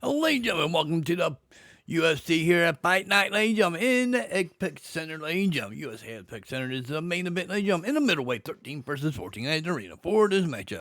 Ladies and gentlemen, welcome to the UFC here at Fight Night, ladies and gentlemen, in the Apex Center, ladies and gentlemen. UFC Apex Center is the main event, ladies and gentlemen, in the middleweight 13 versus 14 in the arena for this matchup.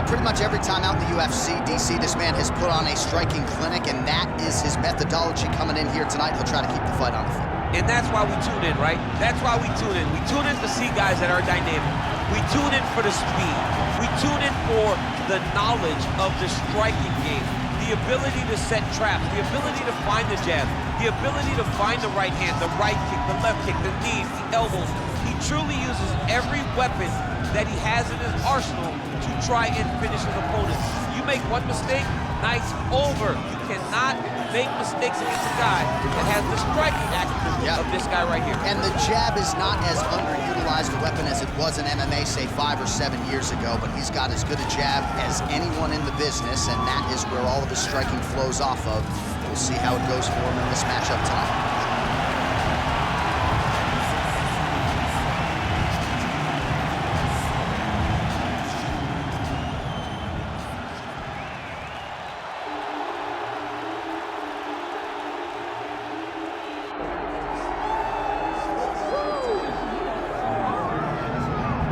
Pretty much every time out in the UFC, DC, this man has put on a striking clinic, and that is his methodology coming in here tonight. He'll try to keep the fight on the feet. And that's why we tune in, right? That's why we tune in. We tune in to see guys that are dynamic. We tune in for the speed. We tune in for the knowledge of the striking game, the ability to set traps, the ability to find the jab, the ability to find the right hand, the right kick, the left kick, the knees, the elbows. He truly uses every weapon that he has in his arsenal to try and finish his opponent. You make one mistake, night's over. You cannot make mistakes against a guy that has the striking acumen of this guy right here. And the jab is not as underutilized a weapon as it was in MMA, say 5 or 7 years ago, but he's got as good a jab as anyone in the business, and that is where all of his striking flows off of. We'll see how it goes for him in this matchup tonight.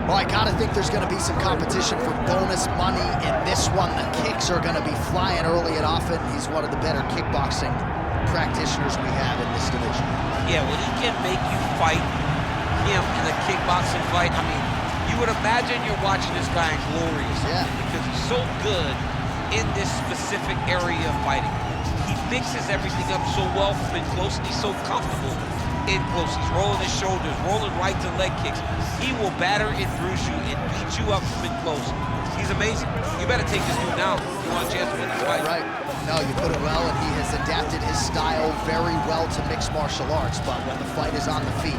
Well, I gotta think there's gonna be some competition for bonus money in this one. The kicks are gonna be flying early and often. He's one of the better kickboxing practitioners we have in this division. Yeah, when he can make you fight him in a kickboxing fight, I mean, you would imagine you're watching this guy in glory or something, because he's so good in this specific area of fighting. He mixes everything up so well from in close, and he's so comfortable in close. He's rolling his shoulders, rolling right to leg kicks. He will batter and bruise you and beat you up from in close. He's amazing. You better take this dude now if you want a chance to win this fight. Right. No, you put it well, and he has adapted his style very well to mixed martial arts, but when the fight is on the feet,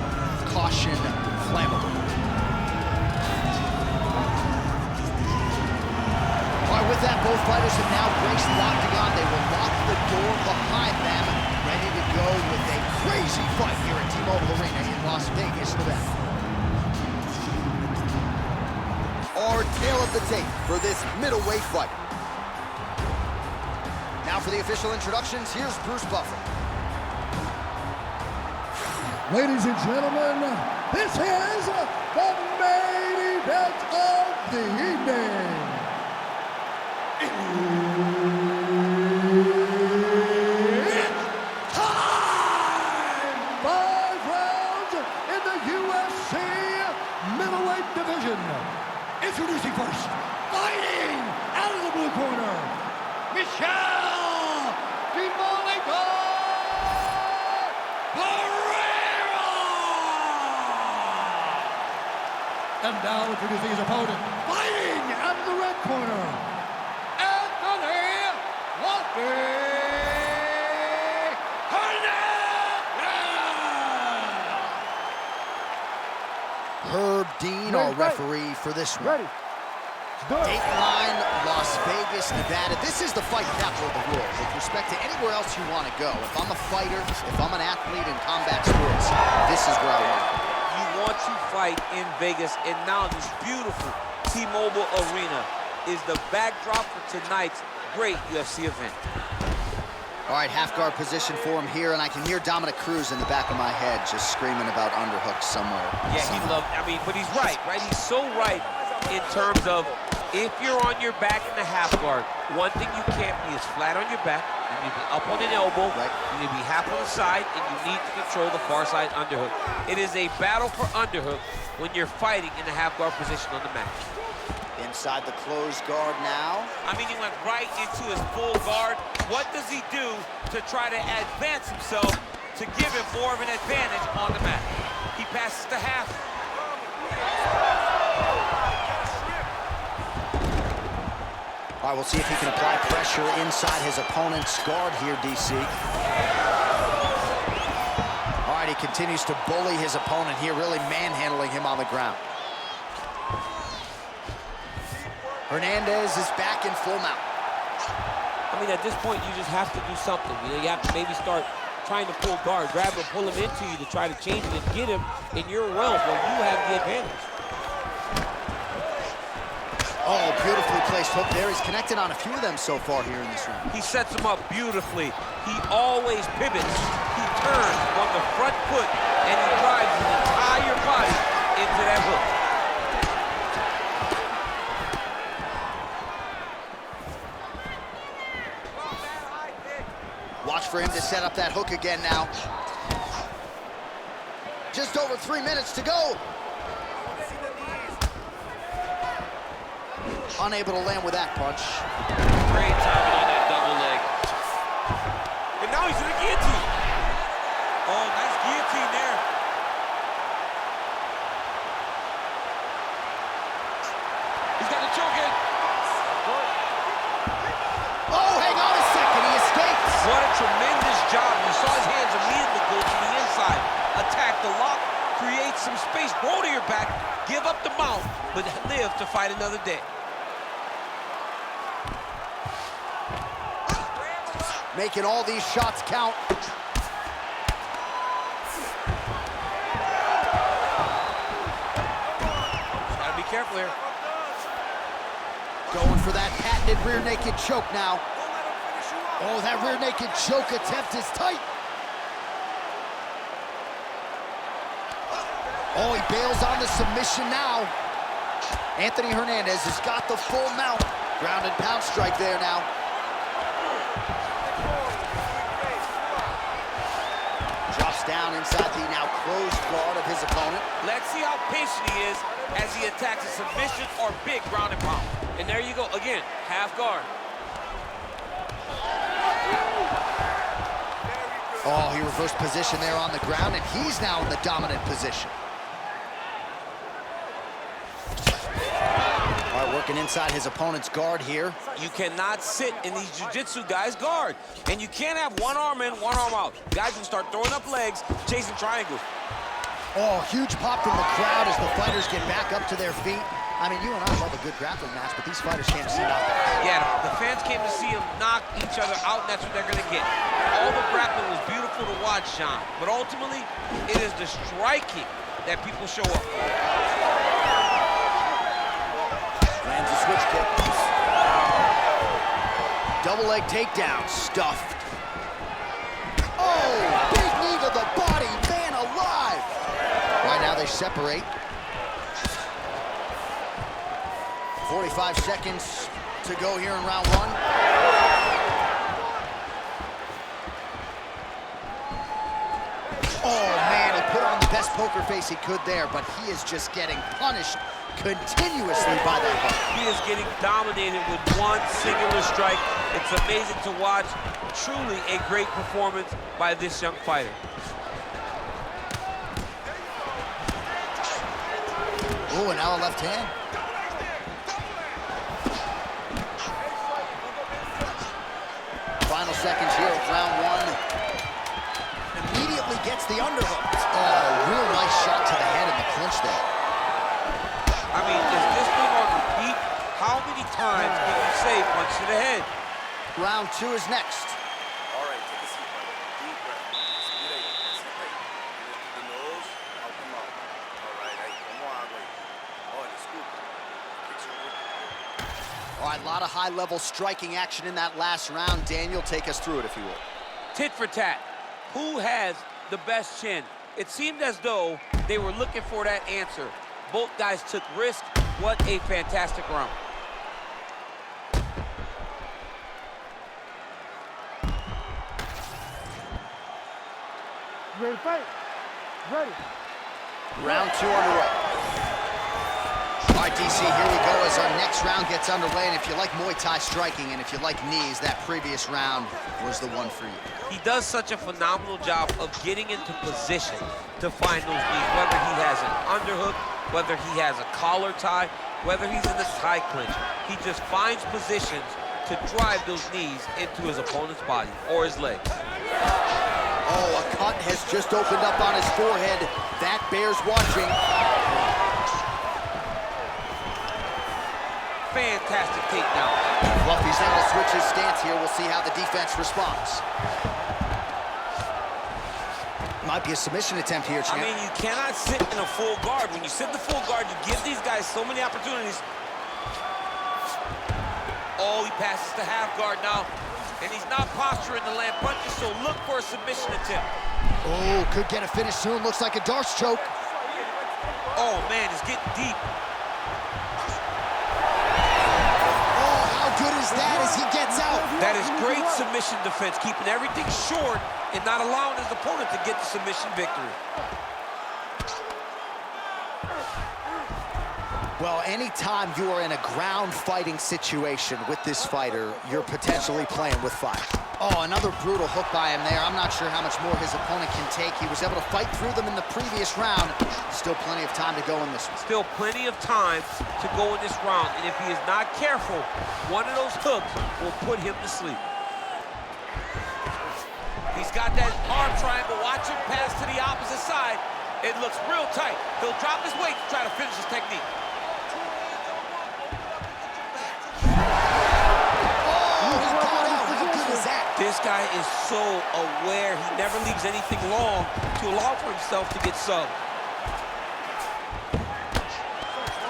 caution, flammable. All right, with that, both fighters have now braced the octagon. They will lock the door behind them, ready to go with a crazy fight here at T-Mobile Arena in Las Vegas, Nevada. Our tail of the tape for this middleweight fight. Now for the official introductions, here's Bruce Buffer. Ladies and gentlemen, this is the main event of the evening. It's time! 5 rounds in the UFC middleweight division. Introducing first, fighting out of the blue corner, Michel Pereira! And now introducing his opponent, fighting out of the red corner, Herb Dean, our referee for this one. Ready. Dateline, Las Vegas, Nevada. This is the fight capital of the world. With respect to anywhere else you want to go, if I'm a fighter, if I'm an athlete in combat sports, this is where I want to go. You want to fight in Vegas, and now this beautiful T-Mobile Arena is the backdrop for tonight's great UFC event. All right, half guard position for him here, and I can hear Dominic Cruz in the back of my head just screaming about underhooks somewhere. Yeah, he loves, I mean, but he's right? He's so right in terms of if you're on your back in the half guard, one thing you can't be is flat on your back. You need to be up on an elbow. Right. You need to be half on the side, and you need to control the far side underhook. It is a battle for underhook when you're fighting in the half guard position on the mat. Inside the closed guard now. I mean, he went right into his full guard. What does he do to try to advance himself to give him more of an advantage on the mat? He passes to half. All right, we'll see if he can apply pressure inside his opponent's guard here, DC. All right, he he continues to bully his opponent here, really manhandling him on the ground. Hernandez is back in full mount. I mean, at this point, you just have to do something. You know, you have to maybe start trying to pull guard, grab him, pull him into you to try to change it and get him in your realm where you have the advantage. Oh, beautifully placed hook there. He's connected on a few of them so far here in this round. He sets him up beautifully. He always pivots. He turns on the front foot, and he drives his entire body into that hook. Watch for him to set up that hook again now. Just over 3 minutes to go. Unable to land with that punch. Great timing on that double leg. And now he's in the guillotine. Oh, nice guillotine there. He's got the choke in. Oh, hang on a second, he escapes. What a tremendous job. You saw his hands immediately go to the inside. Attack the lock, create some space, roll to your back, give up the mount, but live to fight another day. Making all these shots count. Gotta be careful here. Going for that patented rear naked choke now. Oh, that rear naked choke attempt is tight. Oh, he bails on the submission now. Anthony Hernandez has got the full mount. Ground and pound strike there now. Drops down inside the now closed guard of his opponent. Let's see how patient he is as he attacks a submission or big ground and pound. And there you go, again, half guard. Oh, he reversed position there on the ground, and he's now in the dominant position. All right, working inside his opponent's guard here. You cannot sit in these jiu-jitsu guys' guard. And you can't have one arm in, one arm out. Guys can start throwing up legs, chasing triangles. Oh, huge pop from the crowd as the fighters get back up to their feet. I mean, you and I love a good grappling match, but these fighters came to see nothing. Yeah, the fans came to see them knock each other out, and that's what they're going to get. All the grappling was beautiful to watch, Sean. But ultimately, it is the striking that people show up. Lands a switch kick. Double leg takedown, stuffed. Oh, big knee to the body, man alive. Right now they separate. 45 seconds to go here in round one. Oh man, he put on the best poker face he could there, but he is just getting punished continuously by that hook. He is getting dominated with one singular strike. It's amazing to watch. Truly a great performance by this young fighter. Oh, and now a left hand. Final seconds here of round one. Immediately gets the underhook. Oh, real nice shot to the head in the clinch there. I mean, is this thing on repeat? How many times can you say punch to the head? Round two is next. All right, take a seat, brother. Deep breath. Respira ahí. Así, ahí. In through the nose, out the mouth. All right, ahí. Como agua ahí. Oh, disculpe. All right, a lot of high-level striking action in that last round. Daniel, take us through it, if you will. Tit for tat. Who has the best chin? It seemed as though they were looking for that answer. Both guys took risk. What a fantastic round. Ready to fight? Ready. Round two underway. All right, DC, here we go as our next round gets underway. And if you like Muay Thai striking and if you like knees, that previous round was the one for you. He does such a phenomenal job of getting into position to find those knees, whether he has an underhook, whether he has a collar tie, whether he's in the tie clinch. He just finds positions to drive those knees into his opponent's body or his legs. Oh, a cut has just opened up on his forehead. That bears watching. Fantastic takedown. Fluffy's able to switch his stance here. We'll see how the defense responds. Might be a submission attempt here, champ. I mean, you cannot sit in a full guard. When you sit in the full guard, you give these guys so many opportunities. Oh, he passes to half guard now. And he's not posturing to land punches, so look for a submission attempt. Oh, could get a finish soon. Looks like a darts choke. Oh, man, it's getting deep. Oh, how good is that as he gets out? That is great submission defense, keeping everything short and not allowing his opponent to get the submission victory. Well, anytime you are in a ground fighting situation with this fighter, you're potentially playing with fire. Oh, another brutal hook by him there. I'm not sure how much more his opponent can take. He was able to fight through them in the previous round. Still plenty of time to go in this one. Still plenty of time to go in this round. And if he is not careful, one of those hooks will put him to sleep. He's got that arm triangle. Watch him pass to the opposite side. It looks real tight. He'll drop his weight to try to finish his technique. This guy is so aware. He never leaves anything long to allow for himself to get subbed.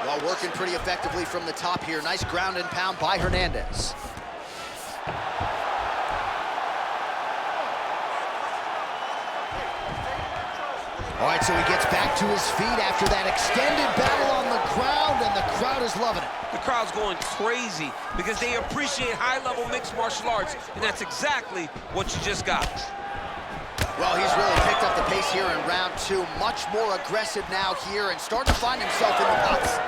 Well, working pretty effectively from the top here. Nice ground and pound by Hernandez. All right, so he gets back to his feet after that extended battle on the ground, and the crowd is loving it. The crowd's going crazy because they appreciate high-level mixed martial arts, and that's exactly what you just got. Well, he's really picked up the pace here in round two. Much more aggressive now here and starting to find himself in the pots.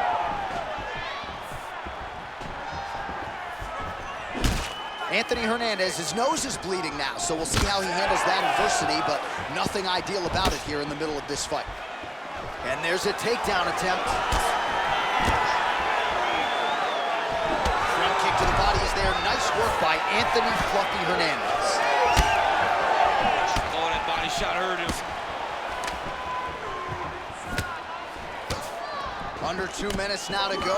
Anthony Hernandez, his nose is bleeding now, so we'll see how he handles that adversity, but nothing ideal about it here in the middle of this fight. And there's a takedown attempt. Front kick to the body is there. Nice work by Anthony Fluffy Hernandez. Oh, that body shot hurt him. Under 2 minutes now to go.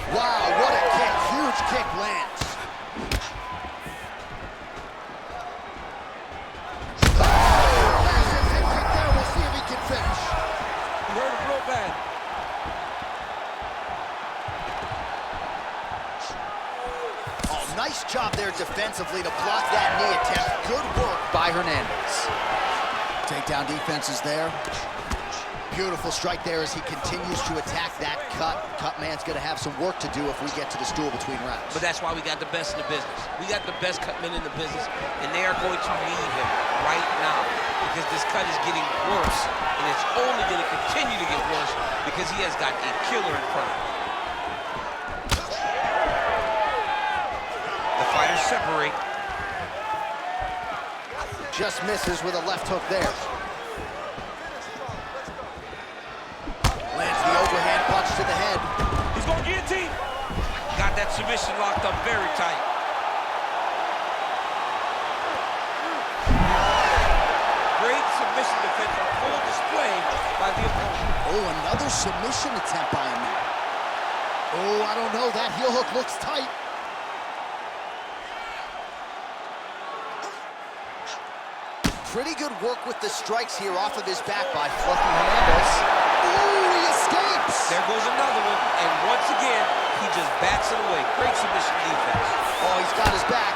Wow, what a kick. Huge kick lands. Oh, massive head kick there. We'll see if he can finish. He hurt him real bad. Oh, nice job there defensively to block that knee attempt. Good work by Hernandez. Takedown defense is there. Beautiful strike there as he continues to attack that cut. Cut man's gonna have some work to do if we get to the stool between rounds. But that's why we got the best in the business. We got the best cut men in the business, and they are going to need him right now because this cut is getting worse, and it's only going to continue to get worse because he has got a killer in front of him. The fighters separate. Just misses with a left hook there. Lands the overhand punch to the head. He's going to guillotine. Got that submission locked up very tight. Great submission defense on full display by the opponent. Oh, another submission attempt by him there. Oh, I don't know. That heel hook looks tight. Pretty good work with the strikes here off of his back by Fluffy Hernandez. Ooh, he escapes! There goes another one, and once again, he just backs it away. Great submission defense. Oh, he's got his back.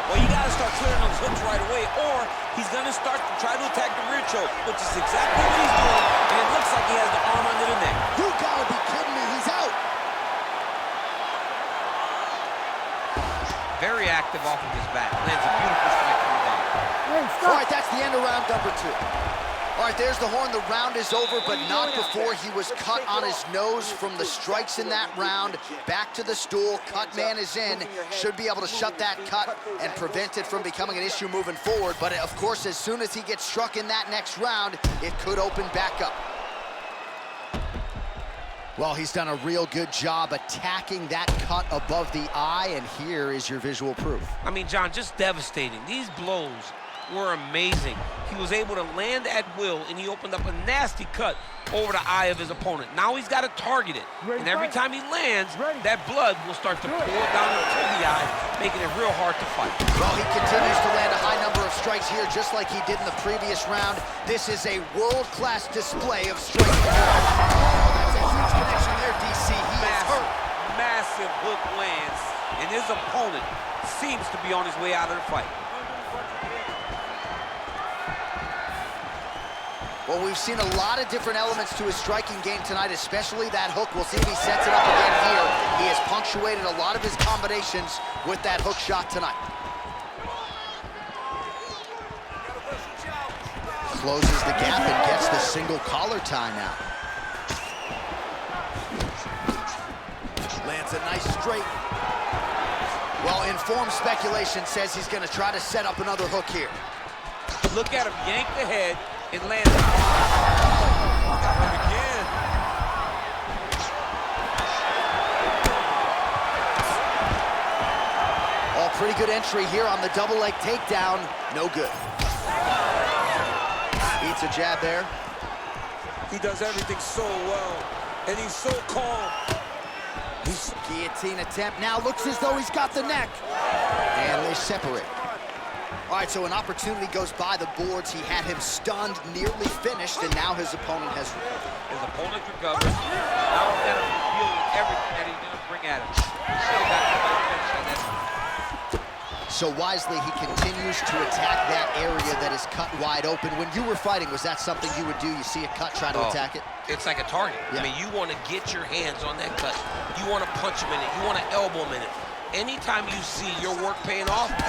Well, you got to start clearing those hooks right away, or he's going to start to try to attack the rear choke, which is exactly what he's doing, and it looks like he has the arm under the neck. You gotta be kidding me, he's out! Very active off of his back. Lands a beautiful strike from the bottom. All right, that's the end of round number two. All right, there's the horn. The round is over, but not before he was cut on his nose from the strikes in that round. Back to the stool. Cut man is in. Should be able to shut that cut and prevent it from becoming an issue moving forward. But, of course, as soon as he gets struck in that next round, it could open back up. Well, he's done a real good job attacking that cut above the eye, and here is your visual proof. I mean, John, just devastating. These blows were amazing. He was able to land at will, and he opened up a nasty cut over the eye of his opponent. Now he's got to target it. And every time he lands, that blood will start to pour down into the eye, making it real hard to fight. Well, he continues to land a high number of strikes here, just like he did in the previous round. This is a world-class display of strength. That's a huge connection there, DC. He is hurt. Massive hook lands, and his opponent seems to be on his way out of the fight. Well, we've seen a lot of different elements to his striking game tonight, especially that hook. We'll see if he sets it up again here. He has punctuated a lot of his combinations with that hook shot tonight. Closes the gap and gets the single collar tie now. Lands a nice straight. Well, informed speculation says he's going to try to set up another hook here. Look at him yank the head and land it. Again. Oh, pretty good entry here on the double leg takedown. No good. Eats a jab there. He does everything so well, and he's so calm. Guillotine attempt now, looks as though he's got the neck. And they separate. All right, so an opportunity goes by the boards. He had him stunned, nearly finished, and now his opponent has recovered. His opponent recovers. Now he's got to deal with everything that he's going to bring at him. Michel got the finish on that. So wisely, he continues to attack that area that is cut wide open. When you were fighting, was that something you would do? You see a cut, try to attack it? It's like a target. Yeah. I mean, you want to get your hands on that cut. You want to punch him in it. You want to elbow him in it. Anytime you see your work paying off, you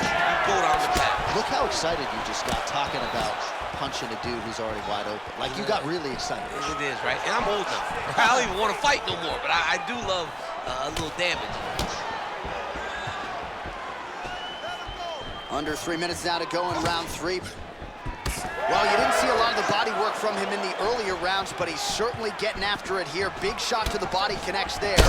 go down the path. Look how excited you just got talking about punching a dude who's already wide open. Like, you got really excited. It is, right? And I'm old now. I don't even want to fight no more, but I do love a little damage. Under 3 minutes now to go in round 3. Well, you didn't see a lot of the body work from him in the earlier rounds, but he's certainly getting after it here. Big shot to the body connects there.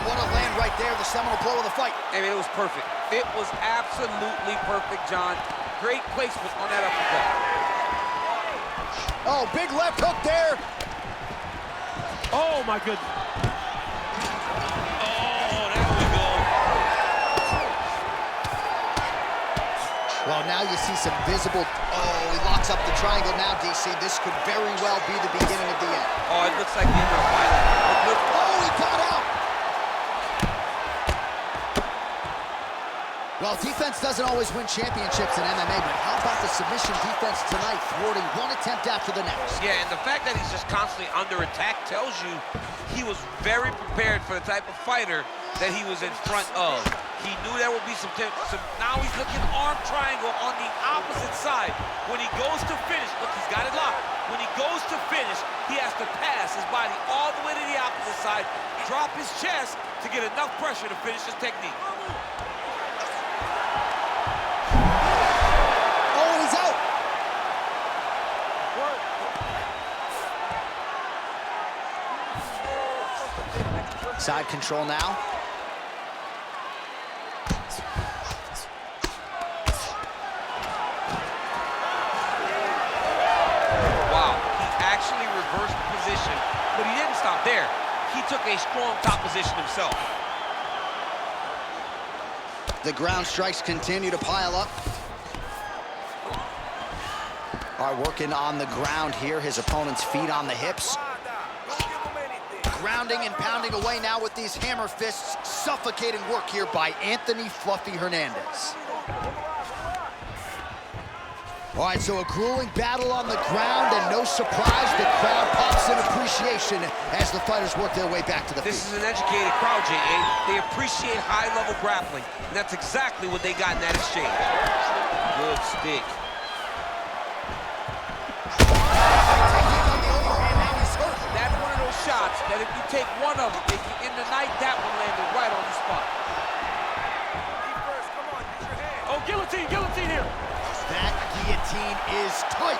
What a land right there, the seminal blow of the fight. I mean, it was perfect. It was absolutely perfect, John. Great placement on that uppercut. Oh, big left hook there. Oh, my goodness. Oh, there we go. Well, now you see some visible... Oh, he locks up the triangle now, DC. This could very well be the beginning of the end. Oh, it looks like the end of the fight. Oh, he got out. Well, defense doesn't always win championships in MMA, but how about the submission defense tonight, thwarting one attempt after the next? Yeah, and the fact that he's just constantly under attack tells you he was very prepared for the type of fighter that he was in front of. He knew there would be some now he's looking arm triangle on the opposite side. When he goes to finish, look, he's got it locked. When he goes to finish, he has to pass his body all the way to the opposite side, drop his chest to get enough pressure to finish his technique. Side control now. Wow, he actually reversed the position, but he didn't stop there. He took a strong top position himself. The ground strikes continue to pile up. All right, working on the ground here. His opponent's feet on the hips. Grounding and pounding away now with these hammer fists. Suffocating work here by Anthony Fluffy Hernandez. All right, so a grueling battle on the ground, and no surprise, the crowd pops in appreciation as the fighters work their way back to the This feet. is an educated crowd, J.A. They appreciate high-level grappling, and that's exactly what they got in that exchange. Good stick. Shots that if you take one of them, if you in the night, that one landed right on the spot. Oh, guillotine, guillotine here. That guillotine is tight.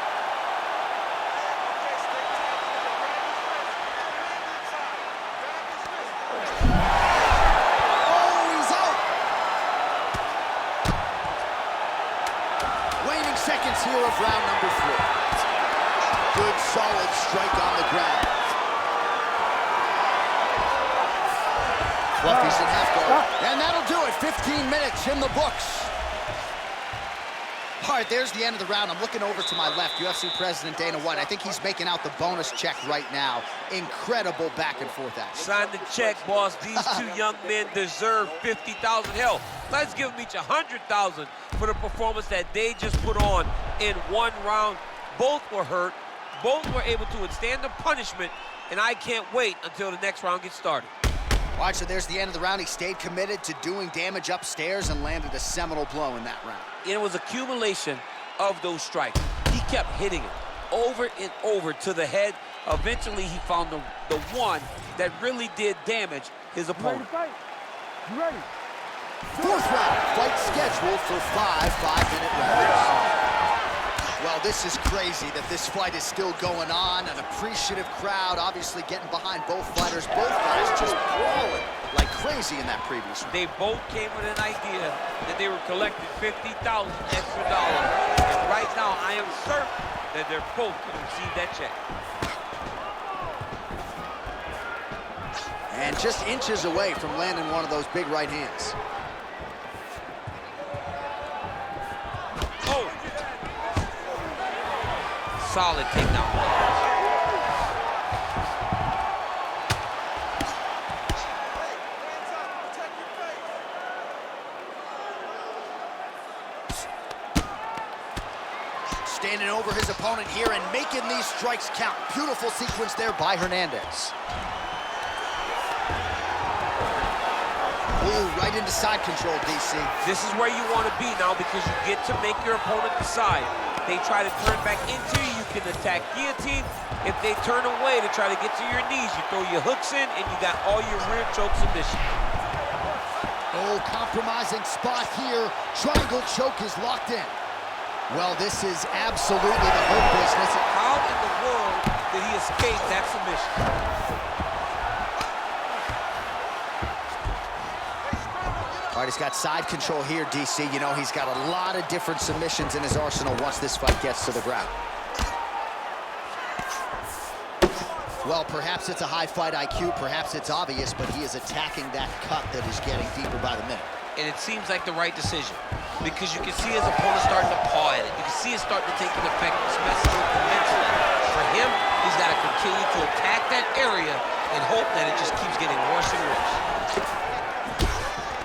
seconds here of round number 3. Good, solid strike on the ground. Fluffy's in half guard. And that'll do it. 15 minutes in the books. All right, there's the end of the round. I'm looking over to my left, UFC President Dana White. I think he's making out the bonus check right now. Incredible back and forth action. Sign the check, boss. These two young men deserve 50,000. Hell, let's give them each 100,000 for the performance that they just put on in one round. Both were hurt. Both were able to withstand the punishment, and I can't wait until the next round gets started. All right, so there's the end of the round. He stayed committed to doing damage upstairs and landed a seminal blow in that round. It was accumulation of those strikes. He kept hitting it over and over to the head. Eventually, he found the one that really did damage his opponent. You ready? 4th round, fight scheduled for 5 5-minute rounds. Well, this is crazy that this fight is still going on. An appreciative crowd, obviously getting behind both fighters. Both guys just brawling like crazy in that previous round. They both came with an idea that they were collecting 50,000 extra dollars. And right now, I am certain that they're both going to receive that check. And just inches away from landing one of those big right hands. Oh! Solid takedown. Standing over his opponent here and making these strikes count. Beautiful sequence there by Hernandez. Ooh, right into side control, DC. This is where you want to be now because you get to make your opponent decide. They try to turn back into you, you can attack guillotine. If they turn away to try to get to your knees, you throw your hooks in and you got all your rear choke submission. Oh, compromising spot here. Triangle choke is locked in. Well, this is absolutely the hurt business. How in the world did he escape that submission? All right, he's got side control here, DC. You know, he's got a lot of different submissions in his arsenal once this fight gets to the ground. Well, perhaps it's a high fight IQ, perhaps it's obvious, but he is attacking that cut that is getting deeper by the minute. And it seems like the right decision because you can see his opponent starting to paw at it. You can see it starting to take an effect. It's messing with him mentally. For him, he's got to continue to attack that area and hope that it just keeps getting worse and worse.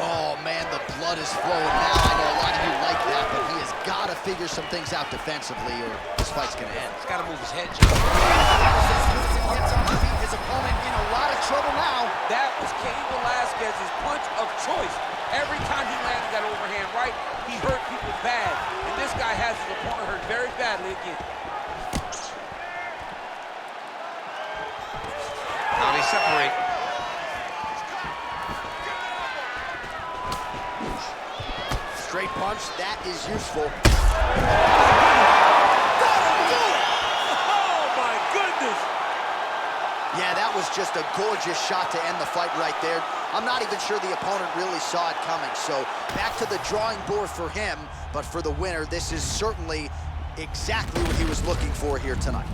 Oh, man, the blood is flowing now. I know a lot of you like that, but he has got to figure some things out defensively or this fight's going to end. He's got to move his head, Joe. Gets on his feet. His opponent in a lot of trouble now. That was Cain Velasquez's punch of choice. Every time he landed that overhand right, he hurt people bad. And this guy has his opponent hurt very badly again. Now they separate. Straight punch, that is useful. Oh, my goodness! Yeah, that was just a gorgeous shot to end the fight right there. I'm not even sure the opponent really saw it coming. So back to the drawing board for him, but for the winner, this is certainly exactly what he was looking for here tonight.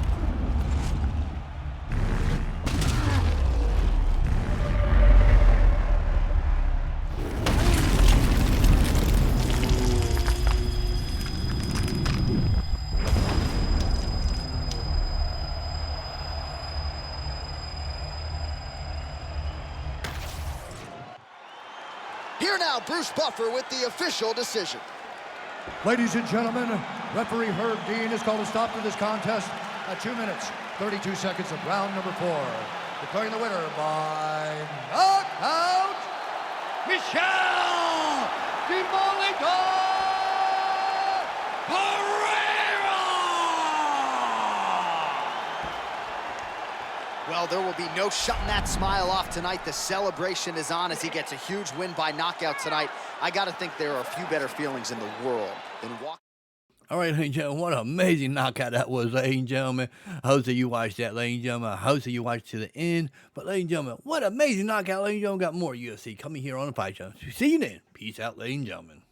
Here now, Bruce Buffer with the official decision. Ladies and gentlemen, referee Herb Dean has called a stop to this contest at 2 minutes, 32 seconds of round number 4. Declaring the winner by knockout, Michel Pereira! Well, there will be no shutting that smile off tonight. The celebration is on as he gets a huge win by knockout tonight. I got to think there are a few better feelings in the world than walking. All right, ladies and gentlemen, what an amazing knockout that was, ladies and gentlemen. I hope that you watched that, ladies and gentlemen. I hope that you watched to the end. But, ladies and gentlemen, what an amazing knockout, ladies and gentlemen. Got more UFC coming here on the Fight Channel. See you then. Peace out, ladies and gentlemen.